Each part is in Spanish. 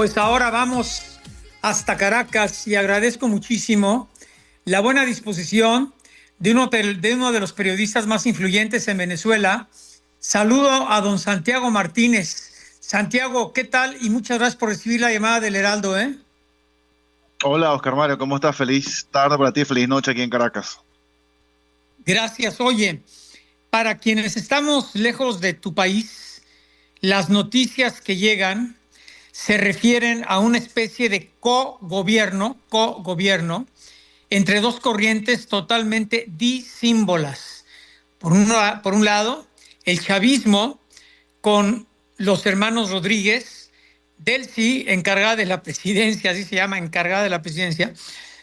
Pues ahora vamos hasta Caracas y agradezco muchísimo la buena disposición de uno de los periodistas más influyentes en Venezuela. Saludo a don Santiago Martínez. Santiago, ¿qué tal? Y muchas gracias por recibir la llamada del Heraldo, ¿eh? Hola Oscar Mario, ¿cómo estás? Feliz tarde para ti, feliz noche aquí en Caracas. Gracias. Oye, para quienes estamos lejos de tu país, las noticias que llegan se refieren a una especie de co-gobierno entre dos corrientes totalmente disímbolas. Por un lado, el chavismo con los hermanos Rodríguez, Delcy, encargada de la presidencia, así se llama, encargada de la presidencia,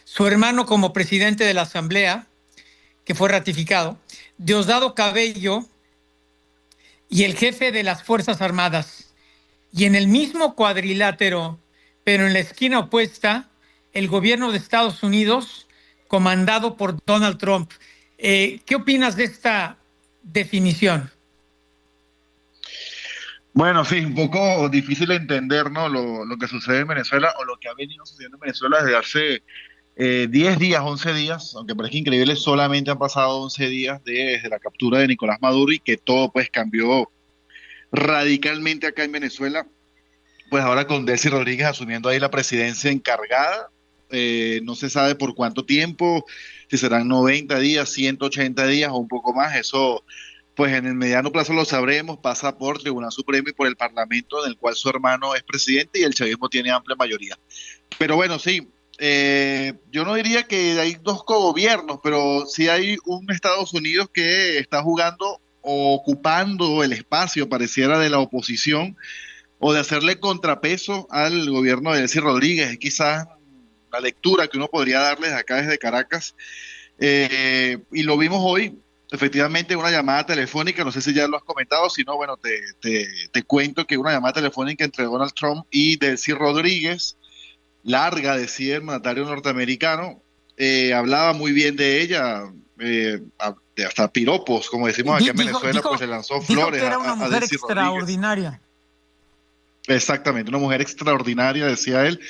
su hermano como presidente de la Asamblea, que fue ratificado, Diosdado Cabello y el jefe de las Fuerzas Armadas. Y en el mismo cuadrilátero, pero en la esquina opuesta, el gobierno de Estados Unidos, comandado por Donald Trump. ¿Qué opinas de esta definición? Bueno, sí, un poco difícil de entender, ¿no? Lo que sucede en Venezuela o lo que ha venido sucediendo en Venezuela desde hace 10 días, 11 días, aunque parezca increíble, solamente han pasado 11 días desde la captura de Nicolás Maduro y que todo pues cambió radicalmente acá en Venezuela, pues ahora con Delcy Rodríguez asumiendo ahí la presidencia encargada. No se sabe por cuánto tiempo, si serán 90 días, 180 días o un poco más. Eso pues en el mediano plazo lo sabremos. Pasa por Tribunal Supremo y por el Parlamento, en el cual su hermano es presidente y el chavismo tiene amplia mayoría. Pero bueno, sí, yo no diría que hay dos cogobiernos, pero sí hay un Estados Unidos que está jugando o ocupando el espacio, pareciera, de la oposición o de hacerle contrapeso al gobierno de Delcy Rodríguez. Es quizás la lectura que uno podría darles acá desde Caracas. Y lo vimos hoy, efectivamente, una llamada telefónica, no sé si ya lo has comentado, si no, bueno, te cuento que una llamada telefónica entre Donald Trump y Delcy Rodríguez, larga, decía el mandatario norteamericano, hablaba muy bien de ella, hasta piropos, como decimos acá en Dijo, Venezuela, pues dijo, le lanzó dijo flores que era una a mujer Delcy Rodríguez. extraordinaria. Exactamente, una mujer extraordinaria, decía él,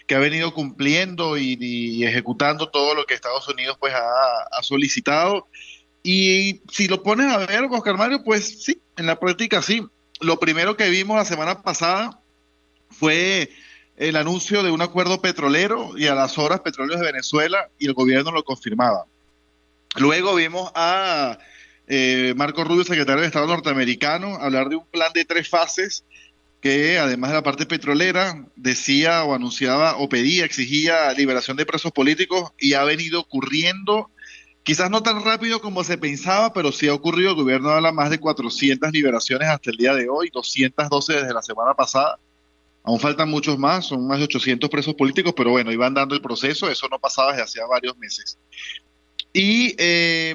que ha venido cumpliendo y ejecutando todo lo que Estados Unidos pues ha solicitado. Y si lo pones a ver, Oscar Mario, pues sí, en la práctica sí. Lo primero que vimos la semana pasada fue el anuncio de un acuerdo petrolero y a las horas Petróleos de Venezuela y el gobierno lo confirmaba. Luego vimos a Marco Rubio, secretario de Estado norteamericano, hablar de un plan de 3 fases que además de la parte petrolera, decía o anunciaba o pedía, exigía liberación de presos políticos y ha venido ocurriendo, quizás no tan rápido como se pensaba, pero sí ha ocurrido. El gobierno habla más de 400 liberaciones hasta el día de hoy, 212 desde la semana pasada. Aún faltan muchos más, son más de 800 presos políticos, pero bueno, iban dando el proceso, eso no pasaba desde hacía varios meses. Y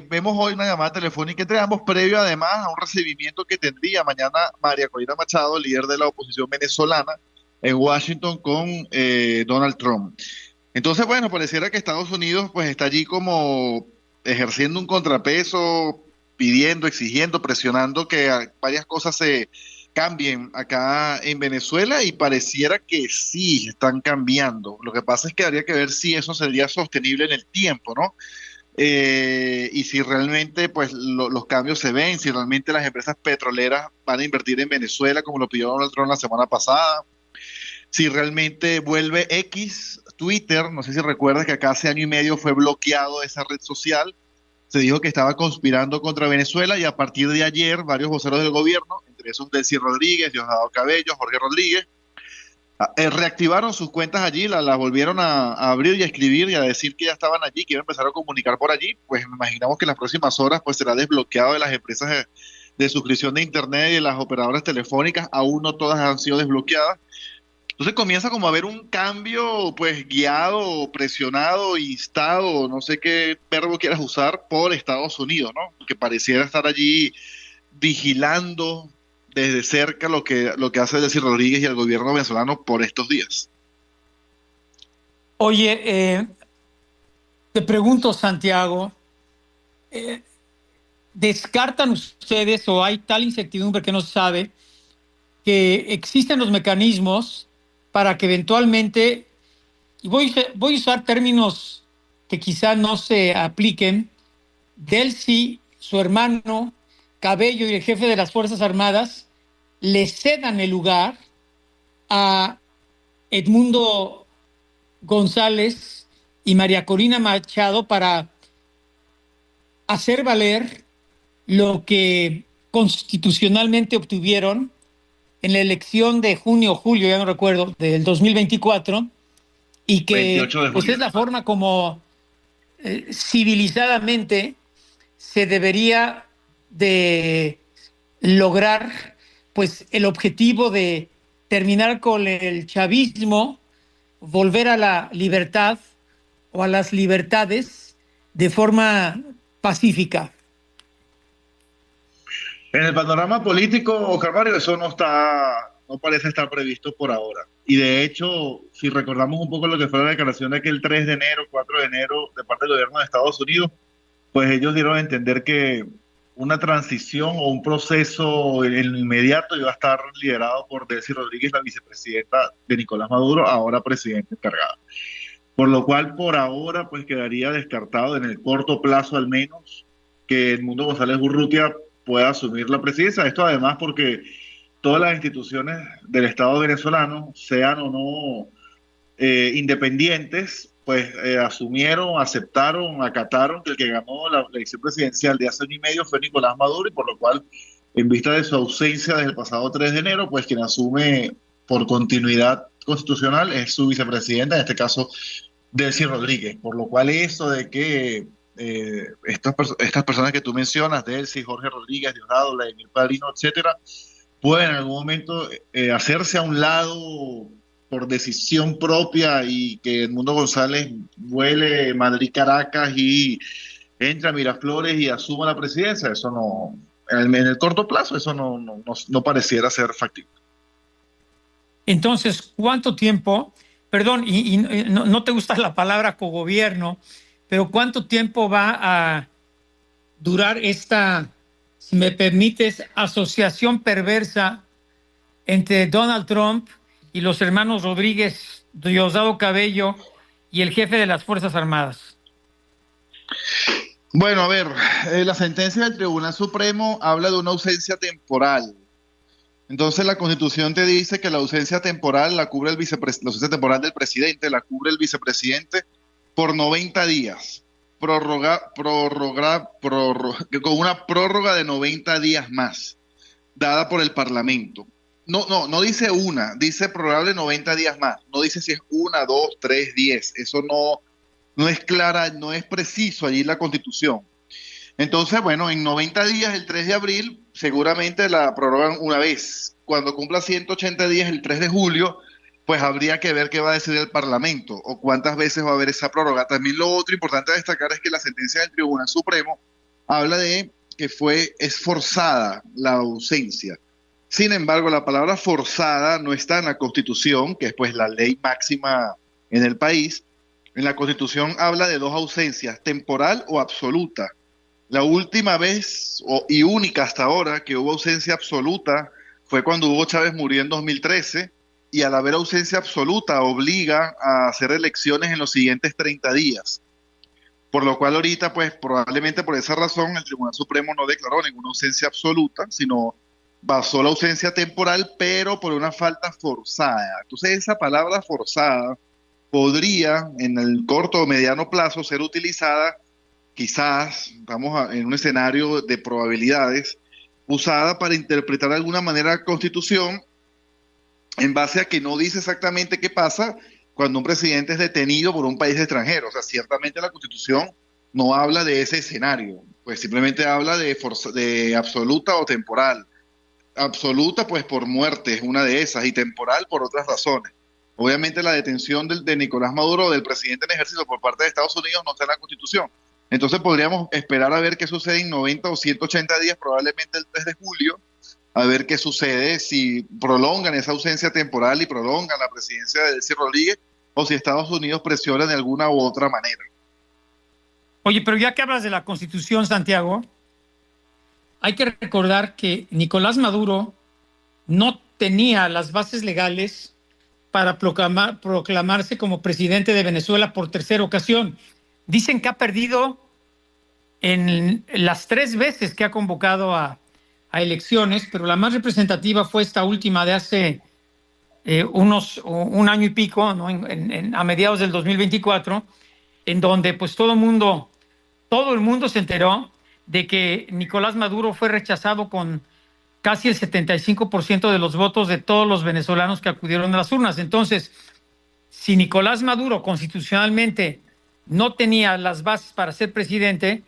vemos hoy una llamada telefónica entre ambos, previo además a un recibimiento que tendría mañana María Corina Machado, líder de la oposición venezolana, en Washington con Donald Trump. Entonces, bueno, pareciera que Estados Unidos pues está allí como ejerciendo un contrapeso, pidiendo, exigiendo, presionando que varias cosas se cambien acá en Venezuela y pareciera que sí están cambiando. Lo que pasa es que habría que ver si eso sería sostenible en el tiempo, ¿no? Y si realmente pues los cambios se ven, si realmente las empresas petroleras van a invertir en Venezuela como lo pidió Donald Trump la semana pasada, si realmente vuelve X, Twitter, no sé si recuerdas que acá hace año y medio fue bloqueado esa red social, se dijo que estaba conspirando contra Venezuela y a partir de ayer varios voceros del gobierno, entre esos Delcy Rodríguez, Diosdado Cabello, Jorge Rodríguez, reactivaron sus cuentas allí, las volvieron a abrir y a escribir y a decir que ya estaban allí, que iban a empezar a comunicar por allí. Pues me imaginamos que en las próximas horas pues será desbloqueado de las empresas de suscripción de internet y de las operadoras telefónicas. Aún no todas han sido desbloqueadas. Entonces comienza como a haber un cambio pues guiado, presionado, instado, no sé qué verbo quieras usar, por Estados Unidos, ¿no? Que pareciera estar allí vigilando desde cerca lo que hace Delcy Rodríguez y el gobierno venezolano por estos días. Oye, te pregunto, Santiago, eh, ¿descartan ustedes o hay tal incertidumbre que no se sabe que existen los mecanismos para que eventualmente, y voy a usar términos que quizá no se apliquen, Delcy, su hermano Cabello y el jefe de las Fuerzas Armadas le cedan el lugar a Edmundo González y María Corina Machado para hacer valer lo que constitucionalmente obtuvieron en la elección de junio o julio, ya no recuerdo, del 2024, y que 28 de pues julio. es la forma como civilizadamente se debería de lograr pues el objetivo de terminar con el chavismo, volver a la libertad o a las libertades de forma pacífica. En el panorama político, Oscar Mario, eso no parece estar previsto por ahora. Y de hecho, si recordamos un poco lo que fue la declaración de aquel 3 de enero, 4 de enero, de parte del gobierno de Estados Unidos, pues ellos dieron a entender que una transición o un proceso en el inmediato iba a estar liderado por Delcy Rodríguez, la vicepresidenta de Nicolás Maduro, ahora presidente encargada. Por lo cual, por ahora, pues quedaría descartado en el corto plazo al menos que Edmundo González Urrutia pueda asumir la presidencia. Esto además porque todas las instituciones del Estado venezolano, sean o no independientes, pues asumieron, aceptaron, acataron que el que ganó la elección presidencial de hace año y medio fue Nicolás Maduro, y por lo cual, en vista de su ausencia desde el pasado 3 de enero, pues quien asume por continuidad constitucional es su vicepresidenta, en este caso Delcy Rodríguez, por lo cual eso de que estas personas que tú mencionas, Delcy, Jorge Rodríguez, Diosdado, Vladimir Padrino, etcétera, pueden en algún momento hacerse a un lado por decisión propia y que Edmundo González vuele Madrid-Caracas y entre a Miraflores y asuma la presidencia. Eso no, en el corto plazo, eso no pareciera ser factible. Entonces, ¿cuánto tiempo? Perdón, y no te gusta la palabra cogobierno, pero ¿cuánto tiempo va a durar esta, si me permites, asociación perversa entre Donald Trump y los hermanos Rodríguez, Diosdado Cabello y el jefe de las Fuerzas Armadas? Bueno, a ver, la sentencia del Tribunal Supremo habla de una ausencia temporal. Entonces la Constitución te dice que la ausencia temporal la cubre la ausencia temporal del presidente la cubre el vicepresidente por 90 días, con una prórroga de 90 días más, dada por el Parlamento. No dice una, dice prorrogable 90 días más. No dice si es 1, 2, 3, 10. Eso no es clara, no es preciso allí la Constitución. Entonces, bueno, en 90 días, el 3 de abril, seguramente la prorrogan una vez. Cuando cumpla 180 días, el 3 de julio, pues habría que ver qué va a decidir el Parlamento o cuántas veces va a haber esa prórroga. También lo otro importante a destacar es que la sentencia del Tribunal Supremo habla de que es forzada la ausencia. Sin embargo, la palabra forzada no está en la Constitución, que es pues la ley máxima en el país. En la Constitución habla de dos ausencias, temporal o absoluta. La última vez y única hasta ahora que hubo ausencia absoluta fue cuando Hugo Chávez murió en 2013, y al haber ausencia absoluta obliga a hacer elecciones en los siguientes 30 días. Por lo cual ahorita, pues probablemente por esa razón, el Tribunal Supremo no declaró ninguna ausencia absoluta, sino basó la ausencia temporal, pero por una falta forzada. Entonces esa palabra forzada podría en el corto o mediano plazo ser utilizada, quizás, en un escenario de probabilidades, usada para interpretar de alguna manera la Constitución en base a que no dice exactamente qué pasa cuando un presidente es detenido por un país extranjero. O sea, ciertamente la Constitución no habla de ese escenario, pues simplemente habla de absoluta o temporal. Absoluta, pues por muerte es una de esas, y temporal por otras razones. Obviamente la detención de Nicolás Maduro, del presidente en ejercicio por parte de Estados Unidos, no está en la Constitución. Entonces podríamos esperar a ver qué sucede en 90 o 180 días, probablemente el 3 de julio, a ver qué sucede, si prolongan esa ausencia temporal y prolongan la presidencia de Delcy Rodríguez, o si Estados Unidos presiona de alguna u otra manera. Oye, pero ya que hablas de la Constitución, Santiago, hay que recordar que Nicolás Maduro no tenía las bases legales para proclamarse como presidente de Venezuela por tercera ocasión. Dicen que ha perdido en las 3 veces que ha convocado a elecciones, pero la más representativa fue esta última de hace un año y pico, ¿no? A mediados del 2024, en donde pues todo el mundo se enteró de que Nicolás Maduro fue rechazado con casi el 75% de los votos de todos los venezolanos que acudieron a las urnas. Entonces, si Nicolás Maduro constitucionalmente no tenía las bases para ser presidente,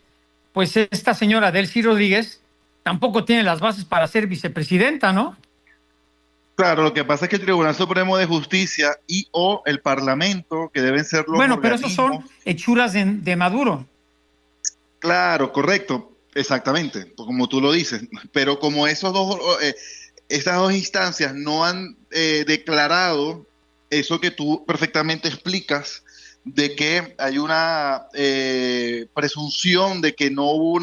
pues esta señora Delcy Rodríguez tampoco tiene las bases para ser vicepresidenta, ¿no? Claro, lo que pasa es que el Tribunal Supremo de Justicia y o el Parlamento, que deben ser los Bueno, pero esos son organismos. hechuras de Maduro. Claro, correcto, exactamente, pues como tú lo dices, pero como estas dos instancias no han declarado eso que tú perfectamente explicas, de que hay una presunción de que no hubo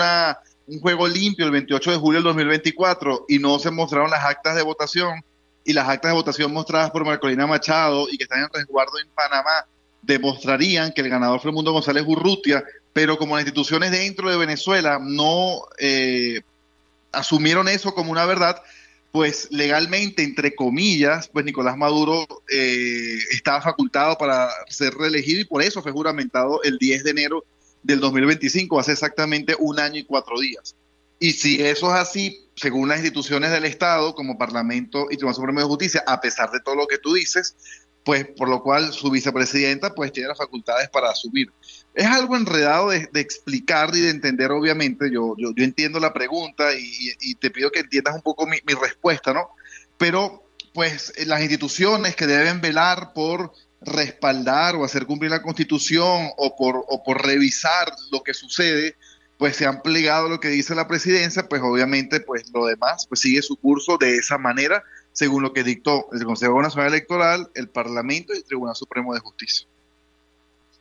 un juego limpio el 28 de julio del 2024 y no se mostraron las actas de votación, y las actas de votación mostradas por Marcolina Machado y que están en resguardo en Panamá demostrarían que el ganador fue Mundo González Urrutia, pero como las instituciones dentro de Venezuela no asumieron eso como una verdad, pues legalmente, entre comillas, pues Nicolás Maduro estaba facultado para ser reelegido y por eso fue juramentado el 10 de enero del 2025, hace exactamente 1 año y 4 días. Y si eso es así, según las instituciones del Estado, como Parlamento y Tribunal Supremo de Justicia, a pesar de todo lo que tú dices, pues por lo cual su vicepresidenta pues tiene las facultades para asumir. Es algo enredado de explicar y de entender, obviamente. Yo entiendo la pregunta y te pido que entiendas un poco mi respuesta, ¿no? Pero pues las instituciones que deben velar por respaldar o hacer cumplir la Constitución o por revisar lo que sucede, pues se han plegado a lo que dice la presidencia, pues obviamente pues lo demás pues sigue su curso de esa manera, según lo que dictó el Consejo Nacional Electoral, el Parlamento y el Tribunal Supremo de Justicia.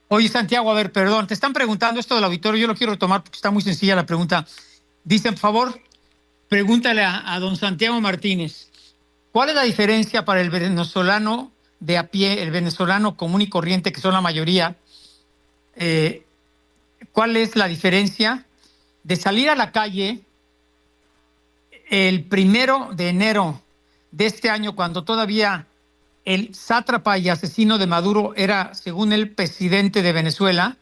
Oye, Santiago, a ver, perdón, te están preguntando esto del auditorio, yo lo quiero retomar porque está muy sencilla la pregunta. Dicen, por favor, pregúntale a don Santiago Martínez, ¿cuál es la diferencia para el venezolano de a pie, el venezolano común y corriente, que son la mayoría? ¿Cuál es la diferencia de salir a la calle el 1 de enero de este año, cuando todavía el sátrapa y asesino de Maduro era, según el presidente de Venezuela,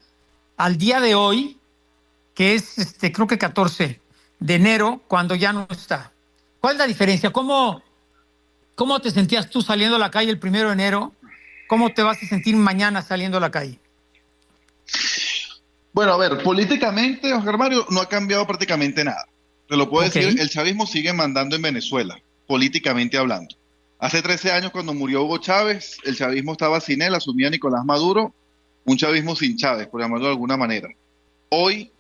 al día de hoy, que es creo que 14 de enero, cuando ya no está? ¿Cuál es la diferencia? ¿Cómo te sentías tú saliendo a la calle el 1 de enero? ¿Cómo te vas a sentir mañana saliendo a la calle? Bueno, a ver, políticamente, Oscar Mario, no ha cambiado prácticamente nada. Te lo puedo decir, el chavismo sigue mandando en Venezuela, políticamente hablando. Hace 13 años, cuando murió Hugo Chávez, el chavismo estaba sin él, asumía Nicolás Maduro, un chavismo sin Chávez, por llamarlo de alguna manera. Hoy,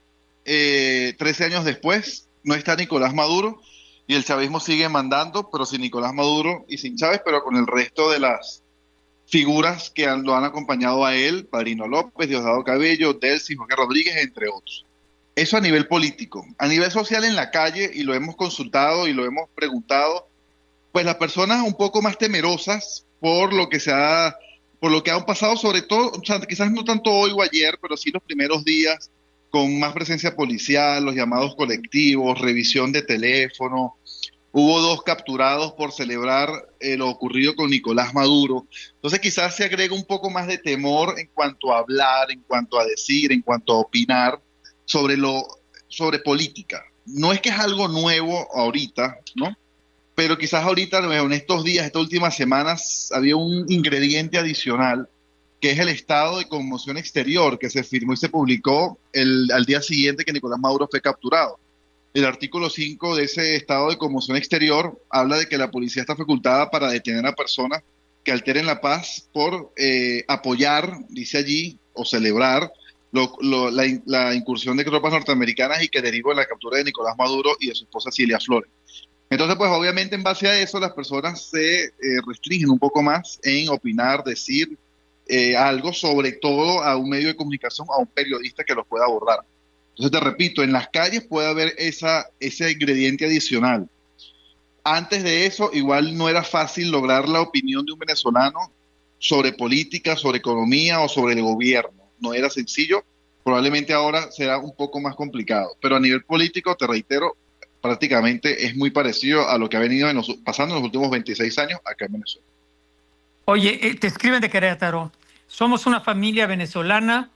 13 años después, no está Nicolás Maduro y el chavismo sigue mandando, pero sin Nicolás Maduro y sin Chávez, pero con el resto de las figuras que lo han acompañado a él: Padrino López, Diosdado Cabello, Delcy, Jorge Rodríguez, entre otros. Eso a nivel político. A nivel social, en la calle, y lo hemos consultado y lo hemos preguntado, pues las personas un poco más temerosas por lo que han pasado, sobre todo, o sea, quizás no tanto hoy o ayer, pero sí los primeros días, con más presencia policial, los llamados colectivos, revisión de teléfono. Hubo 2 capturados por celebrar lo ocurrido con Nicolás Maduro. Entonces quizás se agrega un poco más de temor en cuanto a hablar, en cuanto a decir, en cuanto a opinar sobre política. No es que es algo nuevo ahorita, ¿no? Pero quizás ahorita, en estos días, estas últimas semanas, había un ingrediente adicional, que es el estado de conmoción exterior, que se firmó y se publicó al día siguiente que Nicolás Maduro fue capturado. El artículo 5 de ese estado de conmoción exterior habla de que la policía está facultada para detener a personas que alteren la paz por apoyar, dice allí, o celebrar la incursión de tropas norteamericanas y que derivó en la captura de Nicolás Maduro y de su esposa Cilia Flores. Entonces, pues obviamente en base a eso las personas se restringen un poco más en opinar, decir algo, sobre todo a un medio de comunicación, a un periodista que los pueda abordar. Entonces te repito, en las calles puede haber ese ingrediente adicional. Antes de eso, igual no era fácil lograr la opinión de un venezolano sobre política, sobre economía o sobre el gobierno. No era sencillo, probablemente ahora será un poco más complicado, pero a nivel político, te reitero, prácticamente es muy parecido a lo que ha venido pasando en los últimos 26 años acá en Venezuela. Oye, te escriben de Querétaro. Somos una familia venezolana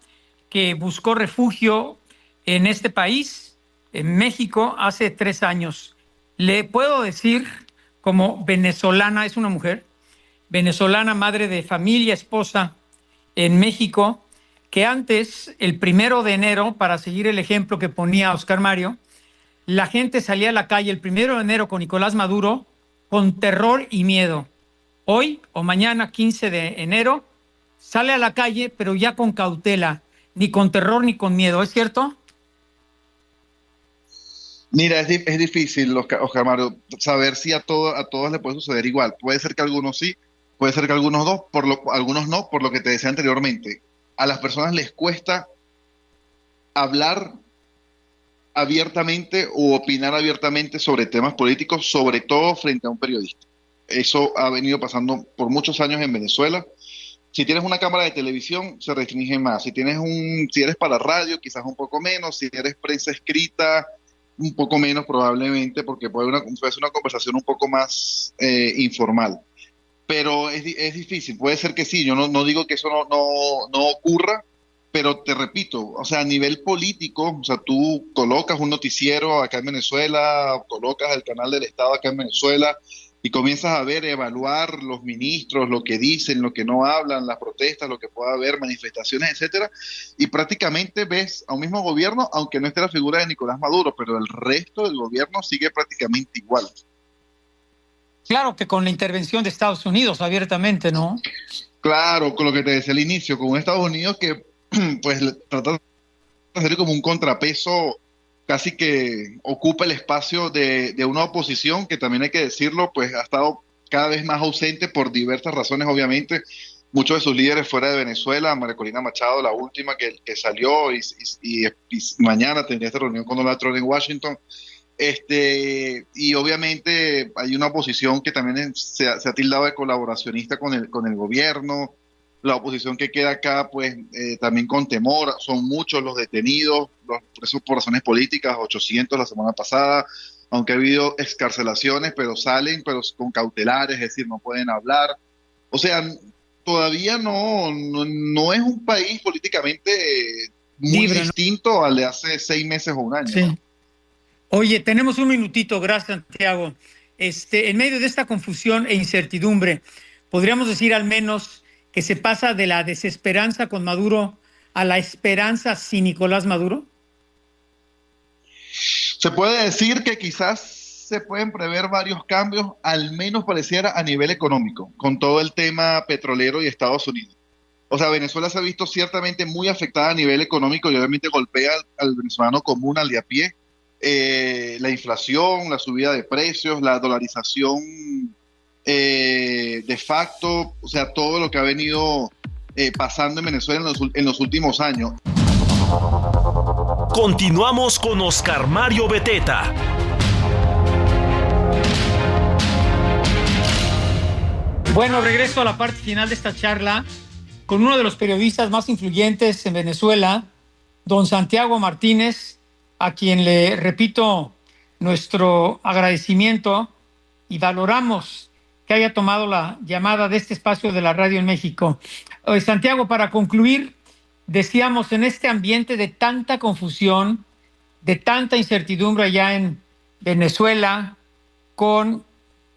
que buscó refugio en este país, en México, hace 3 años. Le puedo decir, como venezolana, es una mujer, venezolana, madre de familia, esposa en México, que antes, el 1 de enero, para seguir el ejemplo que ponía Oscar Mario, la gente salía a la calle el 1 de enero con Nicolás Maduro con terror y miedo. Hoy o mañana, 15 de enero, sale a la calle, pero ya con cautela, ni con terror ni con miedo, ¿es cierto? Mira, es difícil, Oscar Mario, saber si a todos le puede suceder igual. Puede ser que algunos sí, puede ser que algunos no, algunos no, por lo que te decía anteriormente. A las personas les cuesta hablar abiertamente o opinar abiertamente sobre temas políticos, sobre todo frente a un periodista. Eso ha venido pasando por muchos años en Venezuela. Si tienes una cámara de televisión, se restringe más. Si eres para radio, quizás un poco menos. Si eres prensa escrita, un poco menos probablemente, porque puede ser una conversación un poco más informal. Pero es difícil, puede ser que sí, yo no digo que eso no ocurra, pero te repito, o sea, a nivel político, o sea, tú colocas un noticiero acá en Venezuela, colocas el canal del Estado acá en Venezuela y comienzas a ver, evaluar los ministros, lo que dicen, lo que no hablan, las protestas, lo que pueda haber, manifestaciones, etcétera, y prácticamente ves a un mismo gobierno, aunque no esté la figura de Nicolás Maduro, pero el resto del gobierno sigue prácticamente igual. Claro que con la intervención de Estados Unidos abiertamente, ¿no? Claro, con lo que te decía al inicio, con un Estados Unidos que pues trata de hacer como un contrapeso, casi que ocupa el espacio de una oposición que también hay que decirlo, pues ha estado cada vez más ausente por diversas razones, obviamente. Muchos de sus líderes fuera de Venezuela, María Corina Machado, la última que salió y mañana tendría esta reunión con Donald Trump en Washington. Y obviamente hay una oposición que también se ha tildado de colaboracionista con el gobierno. La oposición que queda acá, pues también con temor, son muchos los detenidos, los presos por razones políticas, 800 la semana pasada, aunque ha habido excarcelaciones, pero salen, pero con cautelares, es decir, no pueden hablar. O sea, todavía no es un país políticamente muy Libre, ¿no? distinto al de hace 6 meses o un año, ¿no? Sí. Oye, tenemos un minutito, gracias, Santiago. En medio de esta confusión e incertidumbre, podríamos decir al menos que se pasa de la desesperanza con Maduro a la esperanza sin Nicolás Maduro. Se puede decir que quizás se pueden prever varios cambios, al menos pareciera a nivel económico, con todo el tema petrolero y Estados Unidos. O sea, Venezuela se ha visto ciertamente muy afectada a nivel económico y obviamente golpea al venezolano común, al de a pie. La inflación, la subida de precios, la dolarización de facto, o sea, todo lo que ha venido pasando en Venezuela en los últimos años. Continuamos con Oscar Mario Beteta. Bueno, regreso a la parte final de esta charla con uno de los periodistas más influyentes en Venezuela, don Santiago Martínez, a quien le repito nuestro agradecimiento y valoramos que haya tomado la llamada de este espacio de la radio en México. Santiago, para concluir, decíamos, en este ambiente de tanta confusión, de tanta incertidumbre allá en Venezuela, con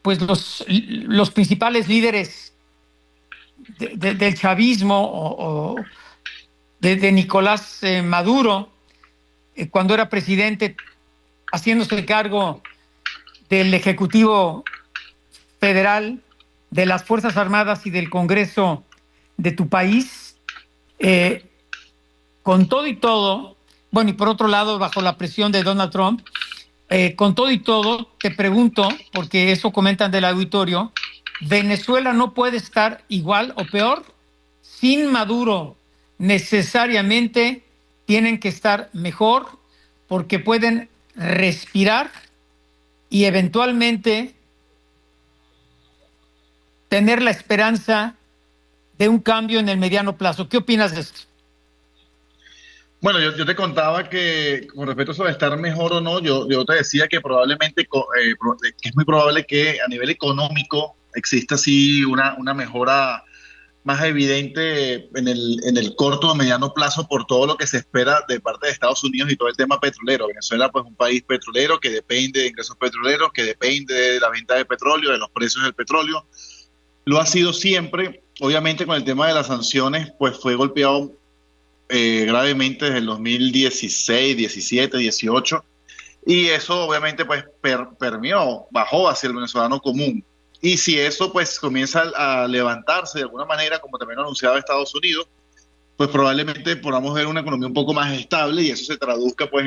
pues los principales líderes del chavismo o de Nicolás Maduro, cuando era presidente, haciéndose cargo del Ejecutivo Federal, de las Fuerzas Armadas y del Congreso de tu país, con todo y todo, bueno, y por otro lado, bajo la presión de Donald Trump, con todo y todo, te pregunto, porque eso comentan del auditorio, ¿Venezuela no puede estar igual o peor? Sin Maduro, necesariamente tienen que estar mejor porque pueden respirar y eventualmente tener la esperanza de un cambio en el mediano plazo. ¿Qué opinas de esto? Bueno, yo te contaba que con respecto a eso de estar mejor o no, yo te decía que probablemente, que es muy probable que a nivel económico exista sí una mejora más evidente en el corto o mediano plazo por todo lo que se espera de parte de Estados Unidos y todo el tema petrolero. Venezuela, pues, un país petrolero que depende de ingresos petroleros, que depende de la venta de petróleo, de los precios del petróleo. Lo ha sido siempre. Obviamente, con el tema de las sanciones, pues fue golpeado gravemente desde el 2016, 17, 18. Y eso obviamente pues permeó, bajó hacia el venezolano común. Y si eso pues comienza a levantarse de alguna manera, como también lo anunciaba Estados Unidos, pues probablemente podamos ver una economía un poco más estable y eso se traduzca pues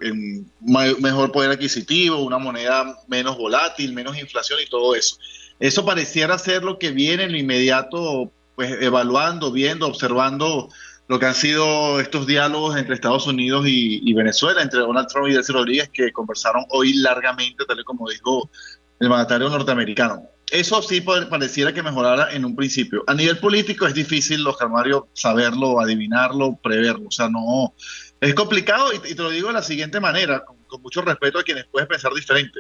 en mejor poder adquisitivo, una moneda menos volátil, menos inflación y todo eso. Eso pareciera ser lo que viene en lo inmediato, pues evaluando, viendo, observando lo que han sido estos diálogos entre Estados Unidos y Venezuela, entre Donald Trump y Delcy Rodríguez, que conversaron hoy largamente, tal y como dijo el mandatario norteamericano. Eso sí pareciera que mejorara en un principio. A nivel político es difícil, Oscar Mario, saberlo, adivinarlo, preverlo. O sea, no, es complicado y te lo digo de la siguiente manera, con mucho respeto a quienes pueden pensar diferente.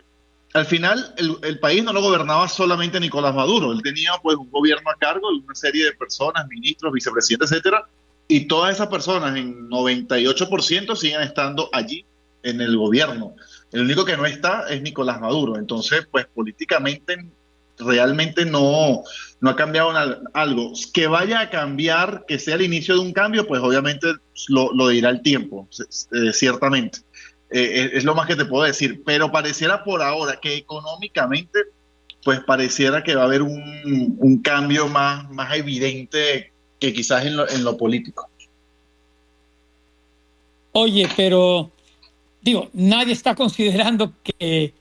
Al final, el país no lo gobernaba solamente Nicolás Maduro. Él tenía pues un gobierno a cargo de una serie de personas, ministros, vicepresidentes, etcétera, y todas esas personas, en 98%, siguen estando allí en el gobierno. El único que no está es Nicolás Maduro. Entonces, pues políticamente realmente no ha cambiado algo. Que vaya a cambiar, que sea el inicio de un cambio, pues obviamente lo dirá el tiempo, ciertamente. Es lo más que te puedo decir. Pero pareciera por ahora que económicamente, pues pareciera que va a haber un cambio más evidente que quizás en lo político. Oye, pero digo, nadie está considerando que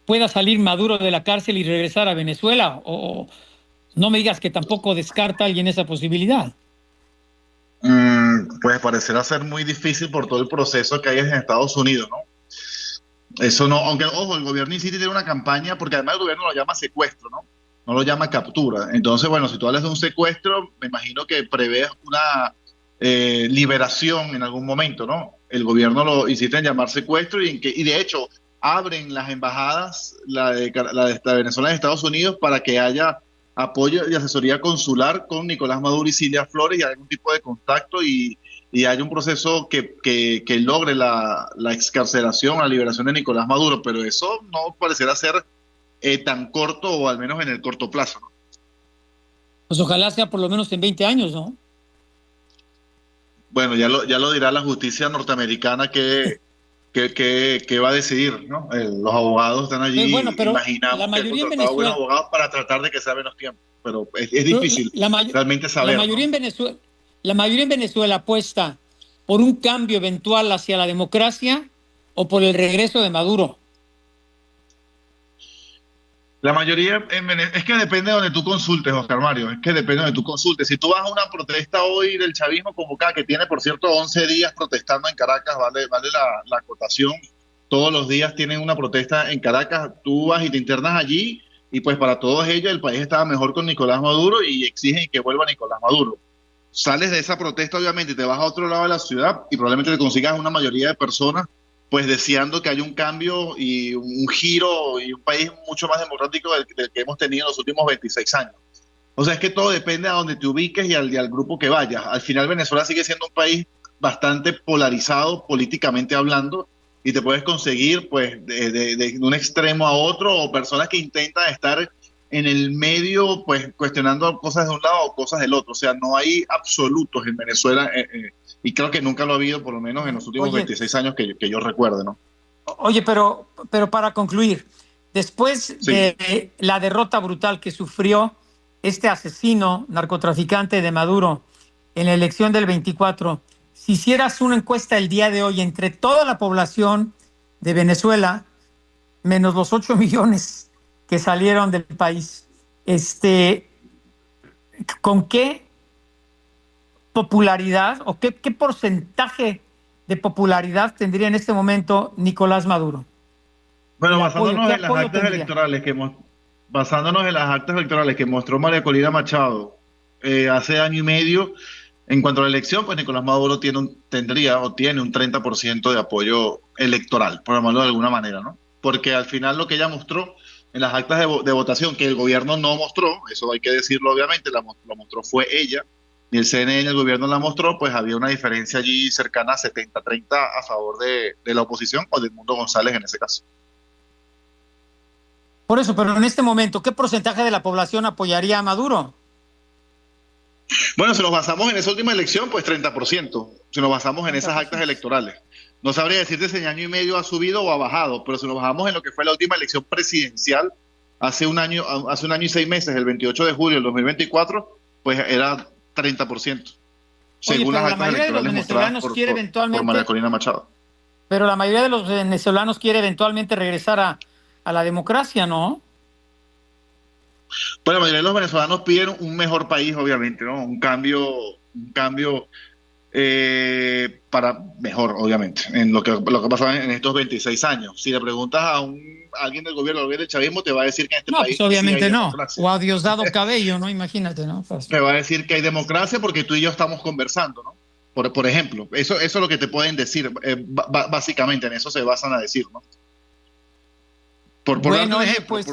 pueda salir Maduro de la cárcel y regresar a Venezuela, o no me digas que tampoco descarta alguien esa posibilidad. Pues parecerá ser muy difícil por todo el proceso que hay en Estados Unidos, ¿no? Eso no, aunque ojo, el gobierno insiste tiene una campaña, porque además el gobierno lo llama secuestro, ¿no? No lo llama captura. Entonces, bueno, si tú hablas de un secuestro, me imagino que prevés una liberación en algún momento, ¿no? El gobierno lo insiste en llamar secuestro y de hecho abren las embajadas, la de Venezuela en Estados Unidos, para que haya apoyo y asesoría consular con Nicolás Maduro y Cilia Flores y algún tipo de contacto y haya un proceso que logre la excarcelación, la liberación de Nicolás Maduro, pero eso no parecerá ser tan corto o al menos en el corto plazo, ¿no? Pues ojalá sea por lo menos en 20 años, ¿no? Bueno, ya lo dirá la justicia norteamericana que va a decidir, ¿no? Los abogados están allí, Bueno, pero imaginamos la que han mayoría en contratado buenos Venezuela, abogados para tratar de que sea menos tiempo, pero es difícil realmente saber, la mayoría, ¿no? en Venezuela, la mayoría en Venezuela apuesta por un cambio eventual hacia la democracia o por el regreso de Maduro. La mayoría es que depende de donde tú consultes, Oscar Mario, es que depende de donde tú consultes. Si tú vas a una protesta hoy del chavismo convocada, que tiene, por cierto, 11 días protestando en Caracas, vale la acotación, todos los días tienen una protesta en Caracas, tú vas y te internas allí, y pues para todos ellos el país estaba mejor con Nicolás Maduro y exigen que vuelva Nicolás Maduro. Sales de esa protesta, obviamente, y te vas a otro lado de la ciudad y probablemente te consigas una mayoría de personas pues deseando que haya un cambio y un giro y un país mucho más democrático del que hemos tenido en los últimos 26 años. O sea, es que todo depende a donde te ubiques y al grupo que vayas. Al final Venezuela sigue siendo un país bastante polarizado políticamente hablando y te puedes conseguir pues de un extremo a otro o personas que intentan estar en el medio pues cuestionando cosas de un lado o cosas del otro. O sea, no hay absolutos en Venezuela y creo que nunca lo ha habido por lo menos en los últimos 26 años que yo recuerde, ¿no? Oye, pero para concluir, después de la derrota brutal que sufrió este asesino narcotraficante de Maduro en la elección del 24, si hicieras una encuesta el día de hoy entre toda la población de Venezuela, menos los 8 millones que salieron del país, ¿con qué popularidad o qué porcentaje de popularidad tendría en este momento Nicolás Maduro? Bueno, basándonos en las actas electorales que hemos basándonos en las actas electorales que mostró María Corina Machado hace año y medio, en cuanto a la elección, pues Nicolás Maduro tendría o tiene un 30% de apoyo electoral, por llamarlo de alguna manera, ¿no? Porque al final lo que ella mostró en las actas de votación, que el gobierno no mostró, eso hay que decirlo obviamente, lo mostró fue ella, y el CNN, el gobierno la mostró, pues había una diferencia allí cercana a 70-30 a favor de la oposición o de Edmundo González en ese caso. Por eso, pero en este momento, ¿qué porcentaje de la población apoyaría a Maduro? Bueno, si nos basamos en esa última elección, pues 30%, si nos basamos en esas actas electorales. No sabría decirte si en año y medio ha subido o ha bajado, pero si nos basamos en lo que fue la última elección presidencial hace un año y 6 meses, el 28 de julio del 2024, pues era 30%, Oye, según las pero la actas mayoría de los electorales mostradas venezolanos quiere por eventualmente, María Corina Machado. pero la mayoría de los venezolanos quiere eventualmente regresar a la democracia, ¿no? Pues la mayoría de los venezolanos piden un mejor país, obviamente, ¿no? Un cambio para mejor, obviamente, en lo que pasó en estos 26 años. Si le preguntas a alguien del gobierno, alguien del chavismo, te va a decir que en este No, país pues sí hay obviamente no. democracia. O a Diosdado Cabello, ¿no? Imagínate, ¿no? Pues, Te va a decir que hay democracia porque tú y yo estamos conversando, ¿no? Por ejemplo, eso es lo que te pueden decir, básicamente, en eso se basan a decir, ¿no? Por darte bueno, un oye, ejemplo, pues,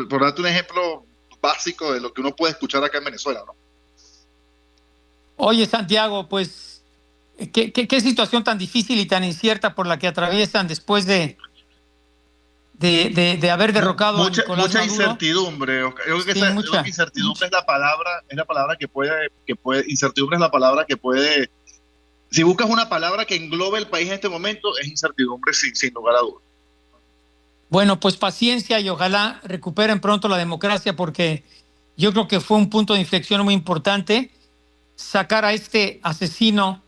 por darte un ejemplo básico de lo que uno puede escuchar acá en Venezuela, ¿no? oye, Santiago, pues, ¿qué situación tan difícil y tan incierta por la que atraviesan después de haber derrocado a Nicolás Mucha Maduro? incertidumbre, Oscar. Sí, Yo creo que incertidumbre mucha. es la palabra incertidumbre es la palabra que puede, si buscas una palabra que englobe el país en este momento, es incertidumbre sin lugar a dudas. Bueno, pues paciencia y ojalá recuperen pronto la democracia porque yo creo que fue un punto de inflexión muy importante sacar a este asesino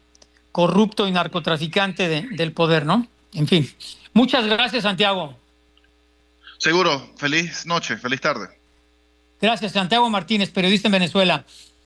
corrupto y narcotraficante del poder, ¿no? En fin. Muchas gracias, Santiago. Seguro, feliz noche, feliz tarde. Gracias, Santiago Martínez, periodista en Venezuela.